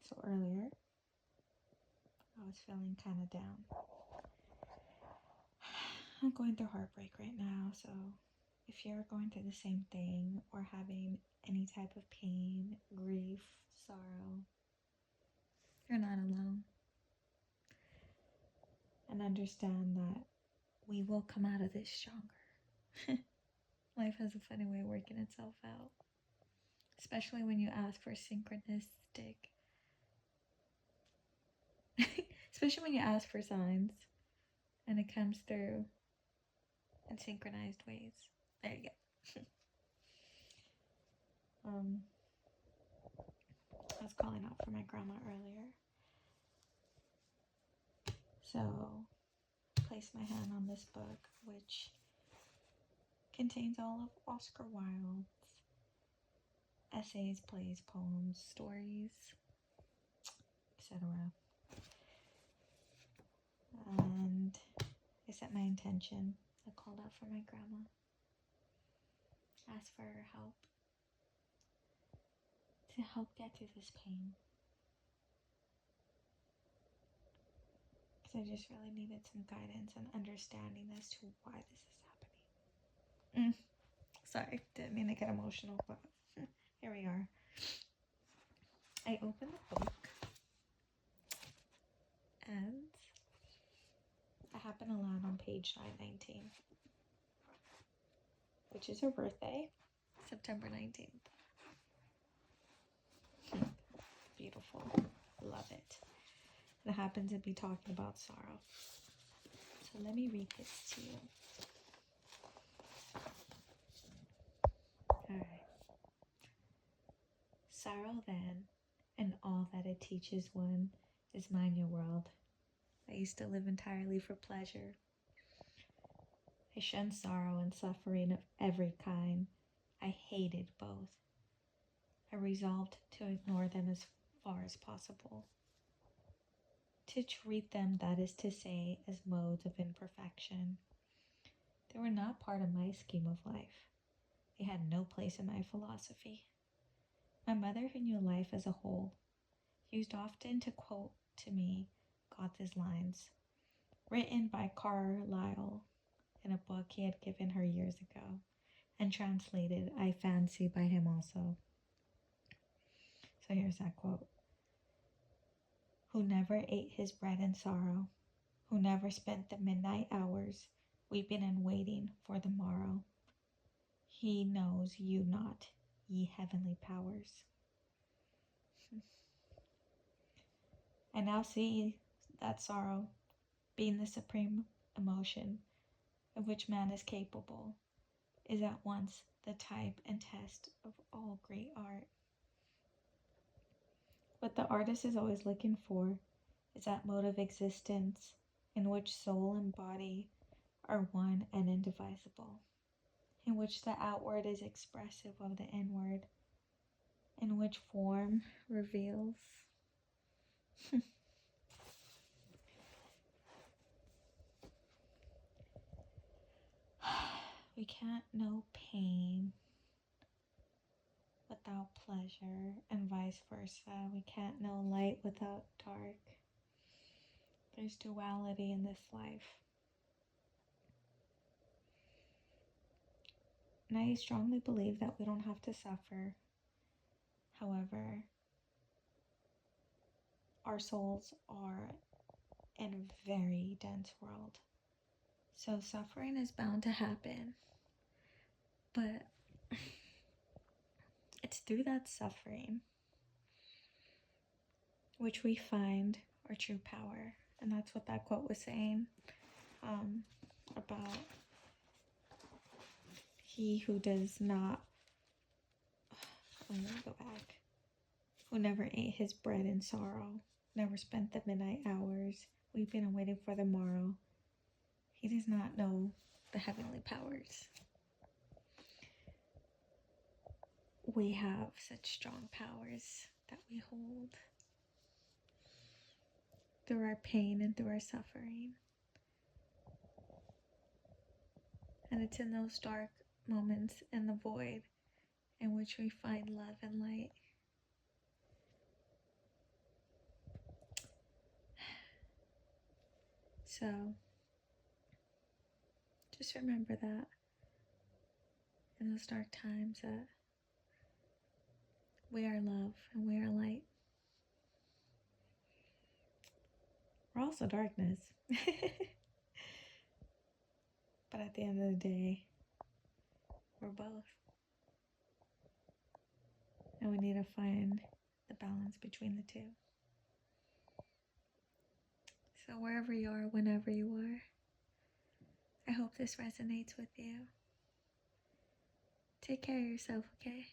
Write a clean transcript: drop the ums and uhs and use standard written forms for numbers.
So earlier, I was feeling kind of down. I'm going through heartbreak right now, so if you're going through the same thing or having any type of pain, grief, sorrow, you're not alone. And understand that we will come out of this stronger. Life has a funny way of working itself out. Especially when you ask for synchronistic. Especially when you ask for signs and it comes through in synchronized ways. There you go. I was calling out for my grandma earlier. So, place my hand on this book, which contains all of Oscar Wilde's essays, plays, poems, stories, etc. And I set my intention. I called out for my grandma. Asked for her help to help get through this pain. Because I just really needed some guidance and understanding as to why this is happening. Sorry, didn't mean to get emotional, but here we are. I opened the book and I happen to land on page 919, which is her birthday, September 19th. Beautiful. Love it. And it happens to be talking about sorrow. So let me read this to you. Alright. Sorrow then, and all that it teaches one, is mine your world. I used to live entirely for pleasure. I shunned sorrow and suffering of every kind. I hated both. I resolved to ignore them as far as possible. To treat them, that is to say, as modes of imperfection. They were not part of my scheme of life. They had no place in my philosophy. My mother, who knew life as a whole, used often to quote to me Goethe's lines, written by Carlyle in a book he had given her years ago, and translated, I fancy, by him also. So here's that quote. Who never ate his bread in sorrow, who never spent the midnight hours weeping and waiting for the morrow, he knows you not, ye heavenly powers. I now see that sorrow, being the supreme emotion of which man is capable, is at once the type and test of all great art. What the artist is always looking for is that mode of existence in which soul and body are one and indivisible, in which the outward is expressive of the inward, in which form reveals. We can't know pain without pleasure, and vice versa. We can't know light without dark. There's duality in this life. And I strongly believe that we don't have to suffer. However, our souls are in a very dense world. So suffering is bound to happen. But it's through that suffering which we find our true power. And that's what that quote was saying about he who does not, I'm going to go back, who never ate his bread in sorrow, never spent the midnight hours weeping and waiting for the morrow, he does not know the heavenly powers. We have such strong powers that we hold through our pain and through our suffering. And it's in those dark moments in the void in which we find love and light. So, just remember that in those dark times that we are love and we are light. We're also darkness. But at the end of the day, we're both. And we need to find the balance between the two. So wherever you are, whenever you are, I hope this resonates with you. Take care of yourself, okay?